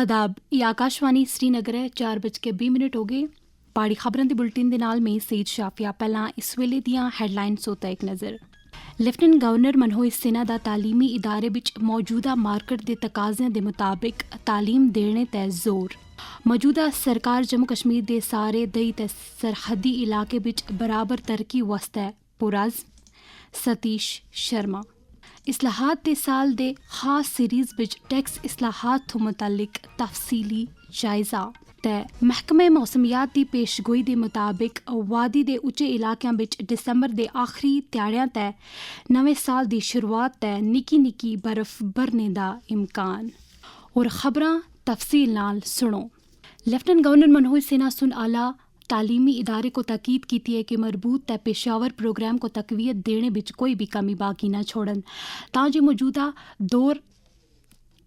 आदाब, ਇਹ ਆਕਾਸ਼ਵਾਣੀ श्रीनगर है। 4:20 ਹੋ ਗਏ। ਪਾੜੀ ਖਬਰਾਂ ਦੇ ਬੁਲਟਨ ਦੇ ਨਾਲ ਮੈਂ ਸਈਦ ਸ਼ਾਫੀਆ। ਪਹਿਲਾਂ ਇਸ ਵੇਲੇ ਦੀਆਂ ਹੈਡਲਾਈਨਸ ਉੱਤੇ ਇੱਕ ਨਜ਼ਰ। ਲੈਫਟੀਨੈਂਟ ਗਵਰਨਰ ਮਨੋਜ ਸਿਨਹਾ ਦਾ ਤਾਲੀਮੀ ਇਦਾਰੇ ਵਿੱਚ ਮੌਜੂਦਾ ਮਾਰਕੀਟ ਦੇ ਤਕਾਜ਼ਿਆਂ ਦੇ ਮੁਤਾਬਿਕ ਤਾਲੀਮ ਦੇਣੇ ਤੇ ਜ਼ੋਰ। ਮੌਜੂਦਾ ਸਰਕਾਰ ਜੰਮੂ ਕਸ਼ਮੀਰ ਦੇ ਸਾਰੇ ਦਈ ਤੇ ਸਰਹੱਦੀ ਇਲਾਕੇ ਵਿੱਚ ਬਰਾਬਰ ਤਰੱਕੀ ਵਾਸਤੇ ਪੁਰਜ਼। ਸਤੀਸ਼ ਸ਼ਰਮਾ। ਇਸਲਾਹਾਤ ਦੇ ਸਾਲ ਦੇ ਖਾਸ ਸੀਰੀਜ਼ ਵਿੱਚ ਟੈਕਸ ਇਸਲਾਹਾਤ ਤੋਂ ਮੁਤਲਕ ਤਫਸੀਲੀ ਜਾਇਜ਼ਾ ਤੇ ਮਹਿਕਮੇ ਮੌਸਮੀਆਤ ਦੀ ਪੇਸ਼ਗੋਈ ਦੇ ਮੁਤਾਬਿਕ ਵਾਦੀ ਦੇ ਉੱਚੇ ਇਲਾਕਿਆਂ ਵਿੱਚ ਦਸੰਬਰ ਦੇ ਆਖਰੀ ਦਿਹਾੜਿਆਂ ਤੇ ਨਵੇਂ ਸਾਲ ਦੀ ਸ਼ੁਰੂਆਤ ਤੇ ਨਿੱਕੀ ਬਰਫ਼ ਬਰਨੇ ਦਾ ਇਮਕਾਨ। और खबरां तफसील नाल सुनो। लेफ्टिनेंट गवर्नर मनोज सिन्हा सुन आला तालीमी इदारे को ताकीद की है कि मरबूत ते पेशावर प्रोग्राम को तकवीत देने विच कोई भी कमी बाकी ना छोड़न तां जो मौजूदा दौर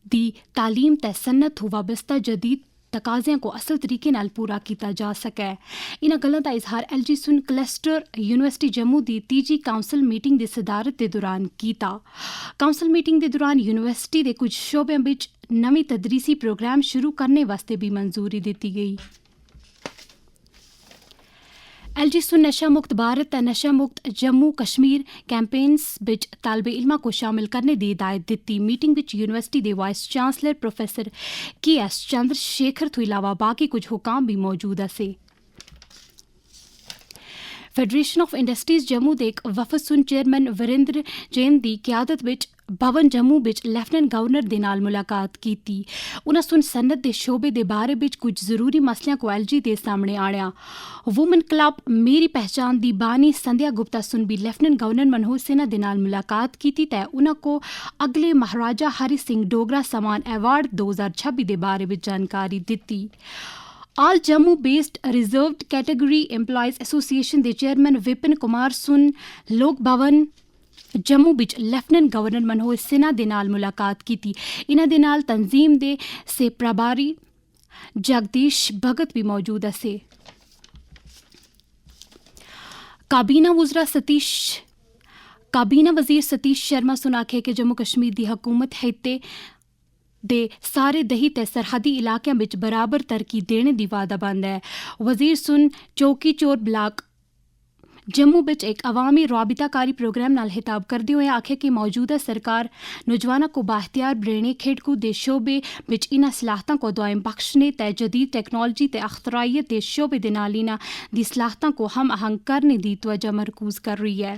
दी तालीम ते सन्नत वाबस्ता जदीद तकाज़ियां को असल तरीके नाल पूरा किया जा सके। इन्हां गल्लां दा इजहार LG सुन क्लस्टर यूनिवर्सिटी जम्मू दी तीजी काउंसल मीटिंग की सदारत के दौरान किया। काउंसल मीटिंग के दौरान यूनिवर्सिटी के कुछ शोबों में नवी तदरीसी प्रोग्राम शुरू करने वास्ते भी मंजूरी दी गई। LG सुन नशा मुक्त भारत ते नशा मुक्त जम्मू कश्मीर कैंपेन्स विच तालबे इल्मा को शामिल करने की हिदायत दी। मीटिंग विच यूनिवर्सिटी के vice chancellor professor KS Chandrashekhar तो इलावा बाकी कुछ हुकाम भी मौजूद से। फेडरेशन ऑफ इंडस्ट्रीज जम्मू के एक वफद सुन चेयरमैन वीरेंद्र जैन की क्यादत विच भवन जम्मू विच लेफ्टिनेंट गवर्नर दे नाल मुलाकात की। उन्हां सुन सनत के शोबे के बारे विच कुछ जरूरी मसलियां को LG के सामने आया। वुमन क्लब मेरी पहचान की बानी संध्या गुप्ता सुन भी लेफ्टिनेंट गवर्नर मनोज सिन्हा के नाल मुलाकात की ते उन्हां को अगले महाराजा हरि सिंह डोगरा सम्मान अवार्ड 2026 के बारे में जानकारी दी। All Jammu based reserved category employees association के चेयरमैन विपिन कुमार सुन लोक भवन जम्मू विच लेफ्टिनेंट गवर्नर मनोज सिन्हा दे नाल मुलाकात की। इन्हां दे नाल तंजीम दे से प्रभारी जगदीश भगत भी मौजूद से। काबीना वजीर सतीश शर्मा सुन आखे कि जम्मू कश्मीर की हुकूमत हिते दे सारे दही ते सरहदी इलाकों में बराबर तरक्की देने की वादाबंद है। वजीर सुन चौकी चोर ब्लाक जम्मू विच एक अवामी राबिताकारी प्रोग्राम नाल हिताब करते हुए आखे कि मौजूदा सरकार नौजवानों को बाख्तियार बनाने खेडकूद के शोबे विच इन्हां सलाहतां को दायम बख्शने ते जदीद टेक्नोलॉजी ते अख्तराइयत के शोबे दे नाल इन्हां दी सलाहतां को हम आहंग करने की तवज्जो मरकूज कर रही है।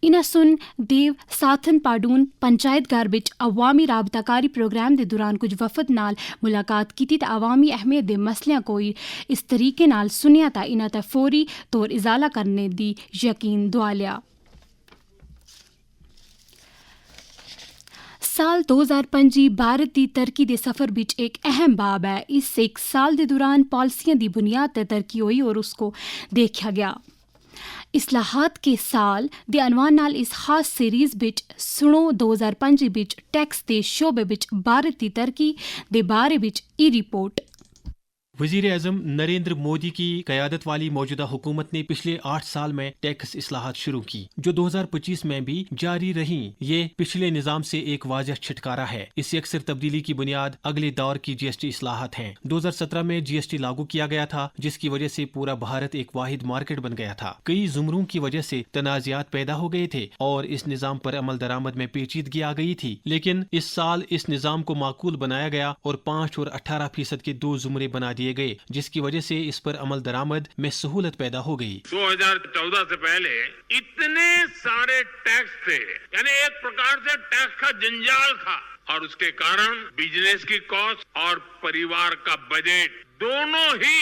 इन्हां सुन देव साथन पाडून पंचायत घर विच अवामी राबताकारी प्रोग्राम के दौरान कुछ वफद नाल मुलाकात की ते अवामी अहमियत के मसलियां को इस तरीके नाल सुनिया ता इन्हां दा फौरी तौर इजाला करने की यकीन दुआलिया। साल 2025 भारत की तरक्की के सफ़र विच एक अहम बाब है। इस एक साल के दौरान पॉलिसियों की बुनियाद पर तरक्की हुई और उसको देखा गया। इस्लाहात के साल दे अनवान नाल इस खास सीरीज़ विच सुनो 2025 विच टैक्स के शोबे विच भारत की तरक्की दे बारे विच ई रिपोर्ट। वजीर आज़म नरेंद्र मोदी की क़यादत वाली मौजूदा हुकूमत ने पिछले 8 साल में टैक्स इस्लाहात शुरू की जो 2025 में भी जारी रही। ये पिछले निज़ाम से एक वाज़ह छुटकारा है। इस अक्सर तब्दीली की बुनियाद अगले दौर की GST इस्लाहात हैं। 2017 में GST लागू किया गया था जिसकी वजह से पूरा भारत एक वाहिद मार्केट बन गया था। कई जुमरों की वजह से तनाज़ात पैदा हो गए थे और इस निज़ाम पर अमल दरामद में पेचीदगी आ गई थी। लेकिन इस साल इस निज़ाम को माकूल बनाया गया और 5 और 18% के 2 जुमरे बना दिए गए जिसकी वजह से इस पर अमल दरामद में सहूलत पैदा हो गई। 2014 से पहले इतने सारे टैक्स थे, यानी एक प्रकार से टैक्स का जंजाल था और उसके कारण बिजनेस की कॉस्ट और परिवार का बजट दोनों ही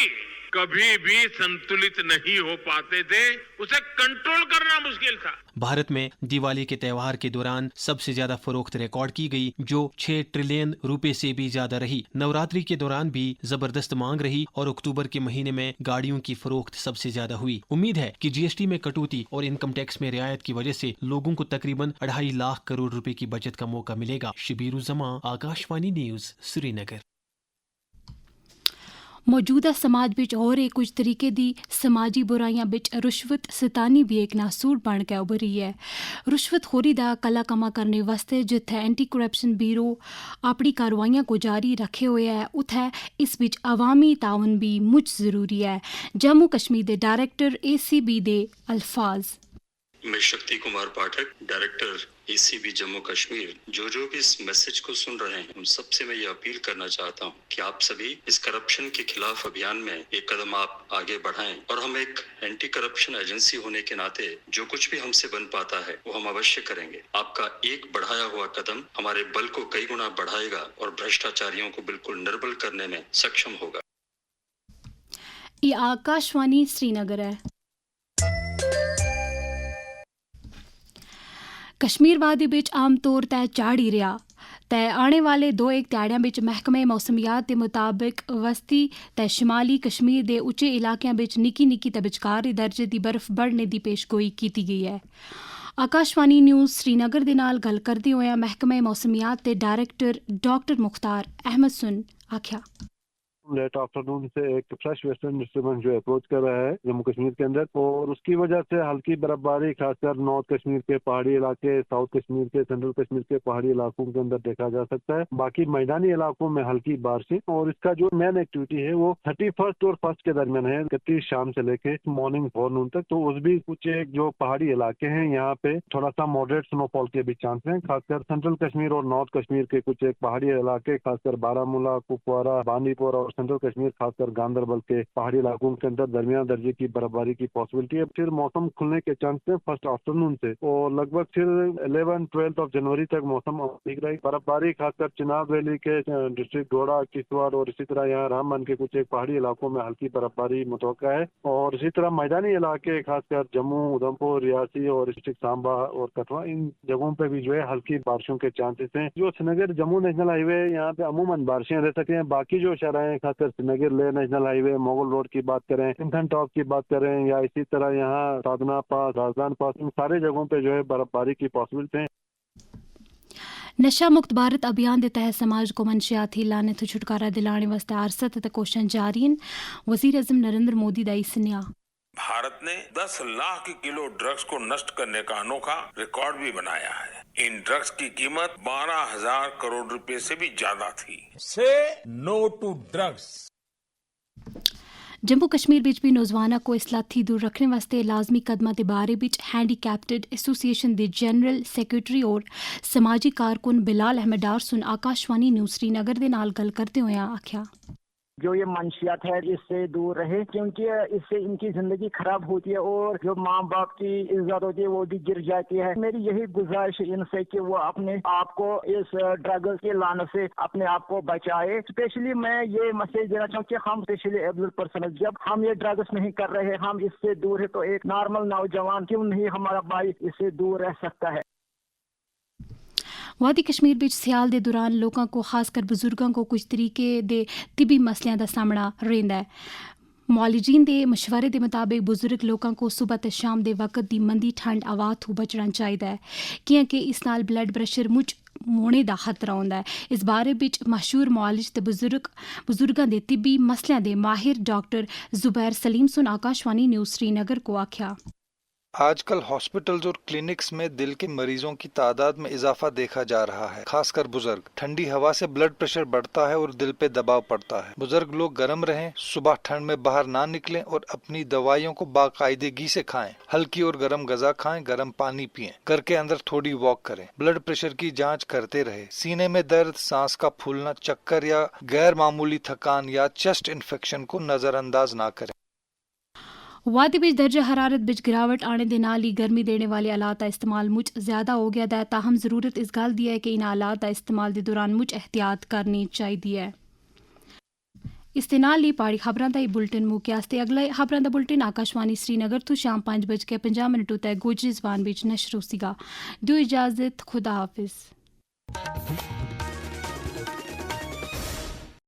कभी भी संतुलित नहीं हो पाते थे। उसे कंट्रोल करना मुश्किल था। भारत में दिवाली के त्योहार के दौरान सबसे ज्यादा फरोख्त रिकॉर्ड की गई जो 6 ट्रिलियन रुपए से भी ज्यादा रही। नवरात्रि के दौरान भी जबरदस्त मांग रही और अक्टूबर के महीने में गाड़ियों की फरोख्त सबसे ज्यादा हुई। उम्मीद है कि GST में कटौती और इनकम टैक्स में रियायत की वजह से लोगों को तकरीबन 2.5 लाख करोड़ रुपए की बचत का मौका मिलेगा। शबीर उज़्ज़मा, आकाशवाणी न्यूज, श्रीनगर। ਮੌਜੂਦਾ ਸਮਾਜ ਵਿੱਚ ਹੋ ਰਹੇ ਕੁਝ ਤਰੀਕੇ ਦੀ ਸਮਾਜੀ ਬੁਰਾਈਆਂ ਵਿੱਚ ਰਿਸ਼ਵਤ ਸਤਾਨੀ ਵੀ ਇੱਕ ਨਾਸੂਰ ਬਣ ਕੇ ਉੱਭਰ ਰਹੀ ਹੈ। ਰਿਸ਼ਵਤਖੋਰੀ ਦਾ ਕਲਾ ਕਮਾ ਕਰਨੇ ਵਾਸਤੇ ਜਿੱਥੇ ਐਂਟੀ ਕਰਪਸ਼ਨ ਬਿਊਰੋ ਆਪਣੀ ਕਾਰਵਾਈਆਂ को जारी रखे हुए है उत्थे इस बीच अवामी ताउन भी मुझ जरूरी है। जम्मू कश्मीर के डायरेक्टर ACB दे अल्फाज। मैं शक्ति कुमार पाठक, डायरेक्टर ACB जम्मू कश्मीर, जो भी इस मैसेज को सुन रहे हैं उन सबसे मैं ये अपील करना चाहता हूँ कि आप सभी इस करप्शन के खिलाफ अभियान में एक कदम आप आगे बढ़ाएं और हम एक एंटी करप्शन एजेंसी होने के नाते जो कुछ भी हमसे बन पाता है वो हम अवश्य करेंगे। आपका एक बढ़ाया हुआ कदम हमारे बल को कई गुना बढ़ाएगा और भ्रष्टाचारियों को बिल्कुल निर्बल करने में सक्षम होगा। ये आकाशवाणी श्रीनगर है। कश्मीर वादी विच आम तौर ते झाड़ ही रहा ते आने वाले 2-1 ध्याड़ियां विच महकमे मौसमियात के मुताबिक वस्ती ते शिमाली कश्मीर के उच्चे इलाकों विच निक्की ते विचकारी दर्जे की बर्फ बढ़ने की पेशगोई की गई है। आकाशवाणी न्यूज़ श्रीनगर दे नाल गल करदे होए महकमे मौसमियात के डायरेक्टर डॉक्टर मुख्तार अहमद सुन आख्या लेट आफ्टरनून से एक फ्रेश वेस्टर्न डिस्टर्बेंस जो अप्रोच कर रहा है जम्मू कश्मीर के अंदर और उसकी वजह से हल्की बर्फबारी खासकर नॉर्थ कश्मीर के पहाड़ी इलाके, साउथ कश्मीर के, सेंट्रल कश्मीर के पहाड़ी इलाकों के अंदर देखा जा सकता है। बाकी मैदानी इलाकों में हल्की बारिशें और इसका जो मेन एक्टिविटी है वो 31 और 1 के दरमियान है, 31 शाम से लेके मॉर्निंग 4 नून तक। तो उस भी कुछ एक जो पहाड़ी इलाके हैं यहाँ पे थोड़ा सा मॉडरेट स्नोफॉल के भी चांस हैं, खासकर सेंट्रल कश्मीर और नॉर्थ कश्मीर के कुछ एक पहाड़ी इलाके खासकर बारामूला, कुपवारा, बांदीपोरा और सेंट्रल कश्मीर खासकर गांदरबल के पहाड़ी इलाकों के अंदर दरमियान दर्जे की बर्फबारी की पॉसिबिलिटी है। फिर मौसम खुलने के चांस है फर्स्ट आफ्टरनून से और लगभग फिर 11-12 जनवरी तक मौसम ठीक रहेगी। बर्फबारी खासकर चिनाब वैली के डिस्ट्रिक्ट डोडा, किश्तवाड़ और इसी तरह यहाँ रामबन के कुछ एक पहाड़ी इलाकों में हल्की बर्फबारी मुतवक्का है और इसी तरह मैदानी इलाके खासकर जम्मू, उधमपुर, रियासी और डिस्ट्रिक्ट सांबा और कठुआ, इन जगहों पे भी जो है हल्की बारिशों के चांसेस हैं। जो श्रीनगर जम्मू नेशनल हाईवे यहाँ पे अमूमन बारिशें रह सके हैं। बाकी जो शहर हैं खासकर Srinagar Leh national highway, Mughal road की बात करें, सिंथन टॉप की बात करें या इसी तरह यहाँ साधना पास, राजदान पास, इन सारे जगहों पे जो है बर्फबारी की पॉसिबिलिटी है। नशा मुक्त भारत अभियान के तहत समाज को मनशियाती लाने तो छुटकारा दिलाने वास्ते आरसत ते कोशिशां जारी हैं। वजीर आज़म नरेंद्र मोदी दा सुनिया भारत ने 10 लाख किलो ड्रग्स को नष्ट करने का अनोखा रिकॉर्ड भी बनाया है। इन ड्रग्स की कीमत 12,000 करोड़ रुपए से भी ज्यादा थी। Say no to drugs. Jammu Kashmir विच भी नौजवानों को इसलाथी दूर रखने वास्ते लाजमी कदमां दे बारे विच हैंडीकैप्टेड एसोसिएशन के जनरल सेक्रेटरी और समाजी कारकुन बिलाल अहमद डार सुन आकाशवाणी न्यूज़ श्रीनगर दे नाल गल करते हुए आख्या जो ये मंशियात है इससे दूर रहे क्योंकि इससे इनकी जिंदगी खराब होती है और जो माँ बाप की इज्जत होती है वो भी गिर जाती है। मेरी यही गुजारिश है इनसे कि वो अपने आप को इस ड्रग्स के लाने से अपने आप को बचाए। स्पेशली मैं ये मैसेज देना चाहूँ कि हम स्पेशली एबल पर्सन जब हम ये ड्रग्स नहीं कर रहे, हम इससे दूर है, तो एक नॉर्मल नौजवान क्यों नहीं हमारा भाई इससे दूर रह सकता है। वादी कश्मीर विच सियाल दे दौरान लोगों को खासकर बुजुर्गों को कुछ तरीके दे तिबी मसलियां दा सामना रहिंदा है। मुआलिजीन दे मशवरे के मुताबिक बुजुर्ग लोगों को सुबह ते शाम दे वक्त दी मंदी ठंड हवा तो बचना चाहिए है क्योंकि इस नाल ब्लड प्रेशर मुझ होने का खतरा होंदा है। इस बारे विच मशहूर मुआलिज ते बुजुर्गों के तिबी मसलियां दे माहिर डॉक्टर जुबैर सलीम सुन आकाशवाणी न्यूज़ श्रीनगर को आख्या आजकल हॉस्पिटल्स और क्लिनिक्स में दिल के मरीजों की तादाद में इजाफा देखा जा रहा है, खासकर बुजुर्ग। ठंडी हवा से ब्लड प्रेशर बढ़ता है और दिल पे दबाव पड़ता है। बुजुर्ग लोग गर्म रहें, सुबह ठंड में बाहर ना निकलें और अपनी दवाइयों को बाकायदगी से खाएं। हल्की और गर्म गजा खाएं, गर्म पानी पिएं, घर के अंदर थोड़ी वॉक करें। ब्लड प्रेशर की जांच करते रहे। सीने में दर्द, सांस का फूलना, चक्कर या गैर मामूली थकान या चेस्ट इन्फेक्शन को नजरअंदाज ना करें। वादी विच दर्जा हरारत विच गिरावट आने दे नाल ही गर्मी देने वाले आलात का इस्तेमाल मुझ ज़्यादा हो गया है। ताहम ज़रूरत इस गल दी है कि इन आलात का इस्तेमाल के दौरान मुझ एहतियात करनी चाहिए। इस दे नाल ही पहाड़ी खबरां दा बुलेटिन मुक्या ते अगला खबरां दा बुलेटिन आकाशवाणी श्रीनगर तो शाम 5:50 तक गोजरी ज़बान विच नशर होसीगा। दो इजाज़त, खुदा हाफिज़।